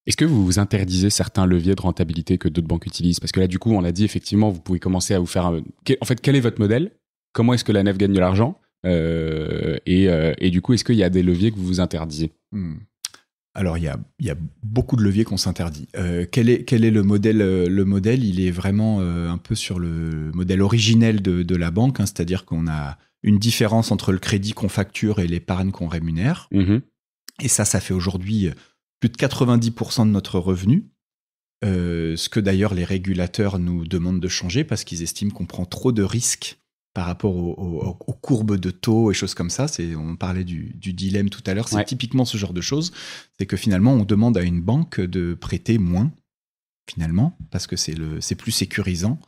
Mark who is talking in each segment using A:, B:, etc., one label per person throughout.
A: Est-ce que vous vous interdisez certains leviers de rentabilité que d'autres banques utilisent? Parce que là, du coup, on l'a dit, effectivement, vous pouvez commencer à vous faire... En fait, quel est votre modèle? Comment est-ce que la nef gagne de l'argent? Et du coup, est-ce qu'il y a des leviers que vous vous interdisez?
B: Alors, il y a beaucoup de leviers qu'on s'interdit. Quel est le modèle? Le modèle, il est vraiment un peu sur le modèle originel de la banque, hein, c'est-à-dire qu'on a une différence entre le crédit qu'on facture et l'épargne qu'on rémunère. Et ça fait aujourd'hui plus de 90% de notre revenu. Ce que d'ailleurs les régulateurs nous demandent de changer parce qu'ils estiment qu'on prend trop de risques par rapport aux courbes de taux et choses comme ça. On parlait du dilemme tout à l'heure, c'est typiquement ce genre de choses. C'est que finalement, on demande à une banque de prêter moins, finalement, parce que c'est plus sécurisant.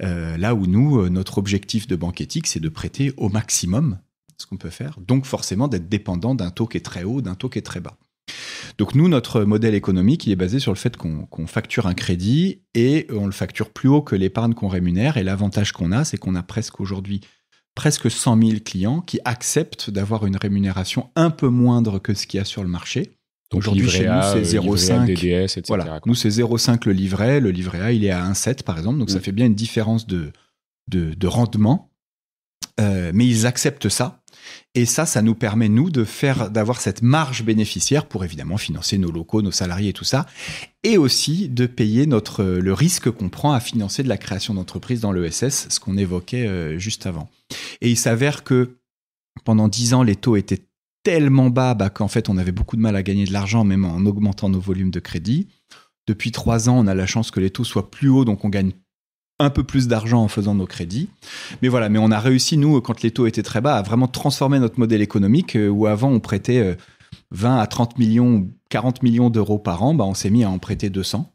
B: Là où nous, notre objectif de banque éthique, c'est de prêter au maximum ce qu'on peut faire. Donc forcément, d'être dépendant d'un taux qui est très haut, d'un taux qui est très bas. Donc nous, notre modèle économique, il est basé sur le fait qu'on facture un crédit et on le facture plus haut que l'épargne qu'on rémunère. Et l'avantage qu'on a, c'est qu'on a aujourd'hui presque 100 000 clients qui acceptent d'avoir une rémunération un peu moindre que ce qu'il y a sur le marché.
A: Donc
B: aujourd'hui, chez nous, c'est 0,5.
A: DDS, etc.
B: Voilà. Nous, c'est 0,5 le livret. Le livret A, il est à 1,7 par exemple. Donc ça fait bien une différence de rendement. Mais ils acceptent ça. Et ça nous permet, nous, d'avoir cette marge bénéficiaire pour évidemment financer nos locaux, nos salariés et tout ça. Et aussi de payer le risque qu'on prend à financer de la création d'entreprises dans l'ESS, ce qu'on évoquait juste avant. Et il s'avère que pendant 10 ans, les taux étaient tellement bas qu'en fait, on avait beaucoup de mal à gagner de l'argent, même en augmentant nos volumes de crédit. Depuis 3 ans, on a la chance que les taux soient plus hauts, donc on gagne un peu plus d'argent en faisant nos crédits. Mais voilà, mais on a réussi, nous, quand les taux étaient très bas, à vraiment transformer notre modèle économique, où avant, on prêtait 20 à 30 millions, 40 millions d'euros par an, on s'est mis à en prêter 200.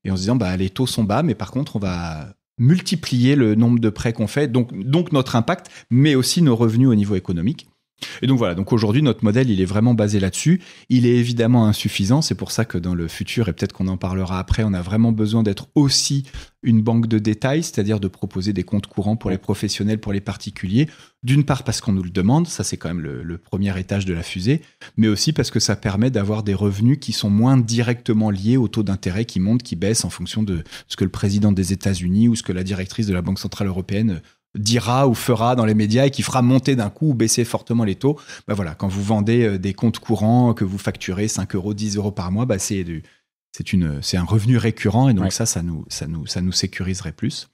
B: Et en se disant, les taux sont bas, mais par contre, on va multiplier le nombre de prêts qu'on fait, donc notre impact, mais aussi nos revenus au niveau économique. Et donc voilà, donc aujourd'hui notre modèle il est vraiment basé là-dessus. Il est évidemment insuffisant, c'est pour ça que dans le futur, et peut-être qu'on en parlera après, on a vraiment besoin d'être aussi une banque de détail, c'est-à-dire de proposer des comptes courants pour les professionnels, pour les particuliers. D'une part parce qu'on nous le demande, ça c'est quand même le premier étage de la fusée, mais aussi parce que ça permet d'avoir des revenus qui sont moins directement liés au taux d'intérêt qui monte, qui baisse en fonction de ce que le président des États-Unis ou ce que la directrice de la Banque Centrale Européenne dira ou fera dans les médias et qui fera monter d'un coup ou baisser fortement les taux. Voilà, quand vous vendez des comptes courants que vous facturez 5 euros, 10 euros par mois, c'est un revenu récurrent et donc ça nous sécuriserait plus.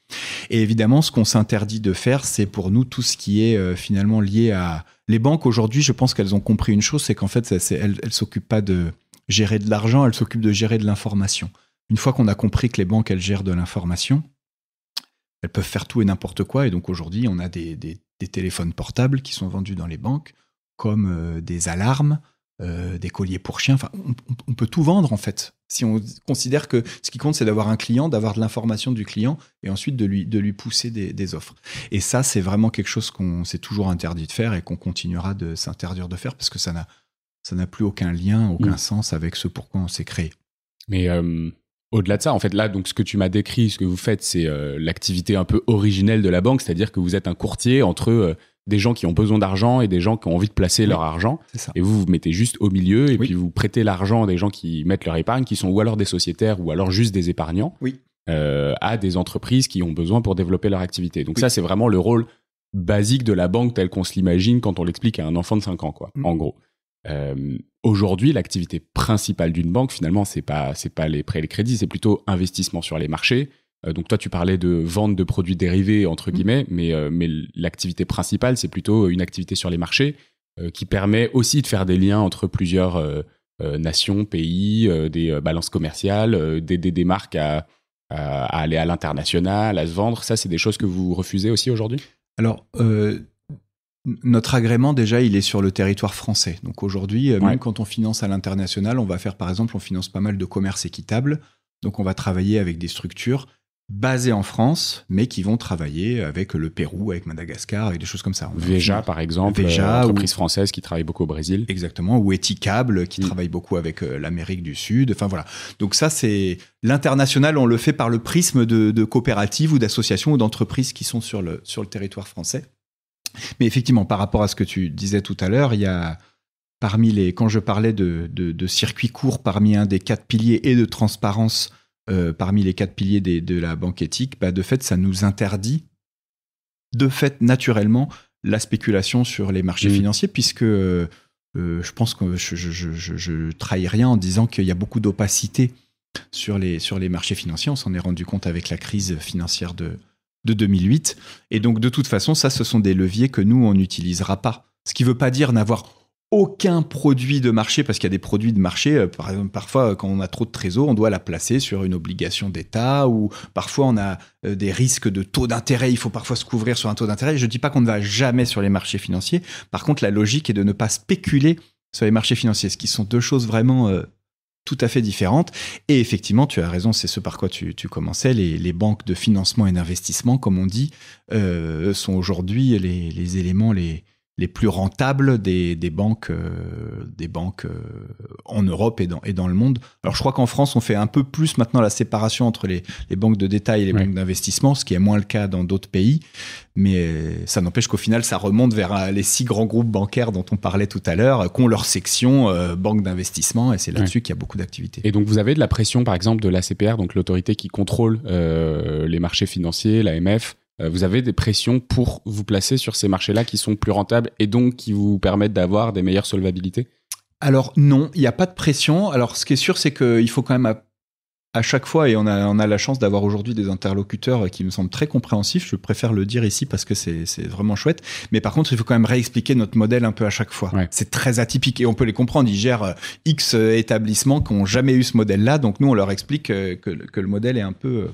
B: Et évidemment, ce qu'on s'interdit de faire, c'est pour nous tout ce qui est finalement lié à... Les banques aujourd'hui, je pense qu'elles ont compris une chose, c'est qu'en fait, elles s'occupent pas de gérer de l'argent, elles s'occupent de gérer de l'information. Une fois qu'on a compris que les banques, elles gèrent de l'information, elles peuvent faire tout et n'importe quoi. Et donc aujourd'hui, on a des téléphones portables qui sont vendus dans les banques, comme des alarmes, des colliers pour chiens. Enfin, on peut tout vendre en fait. Si on considère que ce qui compte, c'est d'avoir un client, d'avoir de l'information du client et ensuite de lui pousser des offres. Et ça, c'est vraiment quelque chose qu'on s'est toujours interdit de faire et qu'on continuera de s'interdire de faire parce que ça n'a plus aucun lien, aucun sens avec ce pourquoi on s'est créé.
A: Mais au-delà de ça, en fait, là, donc ce que tu m'as décrit, ce que vous faites, c'est l'activité un peu originelle de la banque, c'est-à-dire que vous êtes un courtier entre des gens qui ont besoin d'argent et des gens qui ont envie de placer leur argent.
B: C'est ça.
A: Et vous mettez juste au milieu et puis vous prêtez l'argent à des gens qui mettent leur épargne, qui sont ou alors des sociétaires ou alors juste des épargnants, à des entreprises qui ont besoin pour développer leur activité. Donc ça, c'est vraiment le rôle basique de la banque tel qu'on se l'imagine quand on l'explique à un enfant de 5 ans, quoi, en gros. Aujourd'hui, l'activité principale d'une banque, finalement, c'est pas les prêts et les crédits, c'est plutôt investissement sur les marchés. Donc toi, tu parlais de vente de produits dérivés, entre guillemets, mais l'activité principale, c'est plutôt une activité sur les marchés qui permet aussi de faire des liens entre plusieurs nations, pays, des balances commerciales, d'aider des marques à aller à l'international, à se vendre. Ça, c'est des choses que vous refusez aussi aujourd'hui ?
B: Alors, notre agrément, déjà, il est sur le territoire français. Donc aujourd'hui, même quand on finance à l'international, on va faire, par exemple, on finance pas mal de commerce équitable. Donc on va travailler avec des structures basées en France, mais qui vont travailler avec le Pérou, avec Madagascar, avec des choses comme ça.
A: Veja, par exemple, entreprise française qui travaille beaucoup au Brésil.
B: Exactement, ou Eticable, qui travaille beaucoup avec l'Amérique du Sud. Enfin voilà. Donc ça, c'est l'international, on le fait par le prisme de coopératives ou d'associations ou d'entreprises qui sont sur le territoire français. Mais effectivement, par rapport à ce que tu disais tout à l'heure, il y a quand je parlais de circuit court parmi un des 4 piliers et de transparence parmi les 4 piliers de la banque éthique, de fait, ça nous interdit, de fait, naturellement, la spéculation sur les marchés financiers, puisque je pense que je trahis rien en disant qu'il y a beaucoup d'opacité sur les marchés financiers. On s'en est rendu compte avec la crise financière de 2008. Et donc, de toute façon, ce sont des leviers que nous, on n'utilisera pas. Ce qui ne veut pas dire n'avoir aucun produit de marché, parce qu'il y a des produits de marché, par exemple, parfois, quand on a trop de trésor, on doit la placer sur une obligation d'État, ou parfois, on a des risques de taux d'intérêt. Il faut parfois se couvrir sur un taux d'intérêt. Je ne dis pas qu'on ne va jamais sur les marchés financiers. Par contre, la logique est de ne pas spéculer sur les marchés financiers, ce qui sont 2 choses vraiment tout à fait différentes. Et effectivement, tu as raison, c'est ce par quoi tu commençais. Les banques de financement et d'investissement, comme on dit, sont aujourd'hui les éléments les plus rentables des banques en Europe et dans le monde. Alors, je crois qu'en France, on fait un peu plus maintenant la séparation entre les banques de détail et les banques d'investissement, ce qui est moins le cas dans d'autres pays. Mais ça n'empêche qu'au final, ça remonte vers les 6 grands groupes bancaires dont on parlait tout à l'heure, qui ont leur section banque d'investissement, et c'est là-dessus qu'il y a beaucoup d'activités.
A: Et donc, vous avez de la pression, par exemple, de l'ACPR, donc l'autorité qui contrôle les marchés financiers, l'AMF. Vous avez des pressions pour vous placer sur ces marchés-là qui sont plus rentables et donc qui vous permettent d'avoir des meilleures solvabilités?
B: Alors non, il n'y a pas de pression. Alors ce qui est sûr, c'est qu'il faut quand même à chaque fois, et on a la chance d'avoir aujourd'hui des interlocuteurs qui me semblent très compréhensifs, je préfère le dire ici parce que c'est vraiment chouette, mais par contre il faut quand même réexpliquer notre modèle un peu à chaque fois. Ouais. C'est très atypique et on peut les comprendre, ils gèrent X établissements qui n'ont jamais eu ce modèle-là, donc nous on leur explique que le modèle est un peu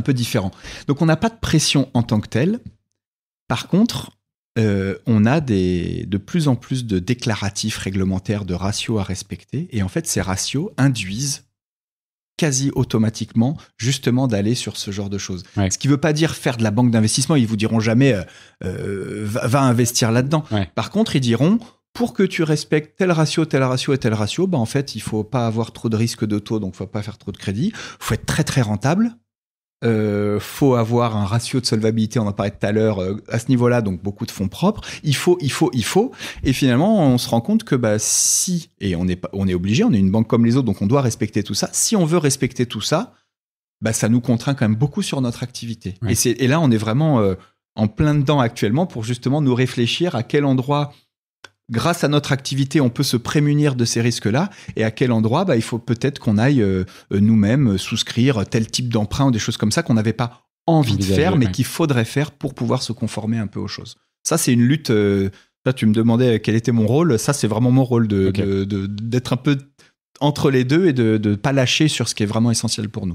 B: différent. Donc, on n'a pas de pression en tant que telle. Par contre, on a de plus en plus de déclaratifs réglementaires, de ratios à respecter. Et en fait, ces ratios induisent quasi automatiquement, justement, d'aller sur ce genre de choses. Ouais. Ce qui ne veut pas dire faire de la banque d'investissement. Ils ne vous diront jamais va investir là-dedans. Ouais. Par contre, ils diront pour que tu respectes tel ratio et tel ratio, en fait, il ne faut pas avoir trop de risque de taux, donc il ne faut pas faire trop de crédit. Il faut être très, très rentable. Faut avoir un ratio de solvabilité, on en parlait tout à l'heure, à ce niveau-là, donc beaucoup de fonds propres. Il faut. Et finalement, on se rend compte que si, et on est obligé, on est une banque comme les autres, donc on doit respecter tout ça. Si on veut respecter tout ça, ça nous contraint quand même beaucoup sur notre activité. Oui. Et là, on est vraiment en plein dedans actuellement pour justement nous réfléchir à quel endroit, grâce à notre activité, on peut se prémunir de ces risques-là, et à quel endroit il faut peut-être qu'on aille nous-mêmes souscrire tel type d'emprunt ou des choses comme ça qu'on n'avait pas envie de faire, mais qu'il faudrait faire pour pouvoir se conformer un peu aux choses. Ça, c'est une lutte. Là, tu me demandais quel était mon rôle. Ça, c'est vraiment mon rôle d'être un peu entre les deux et de ne pas lâcher sur ce qui est vraiment essentiel pour nous.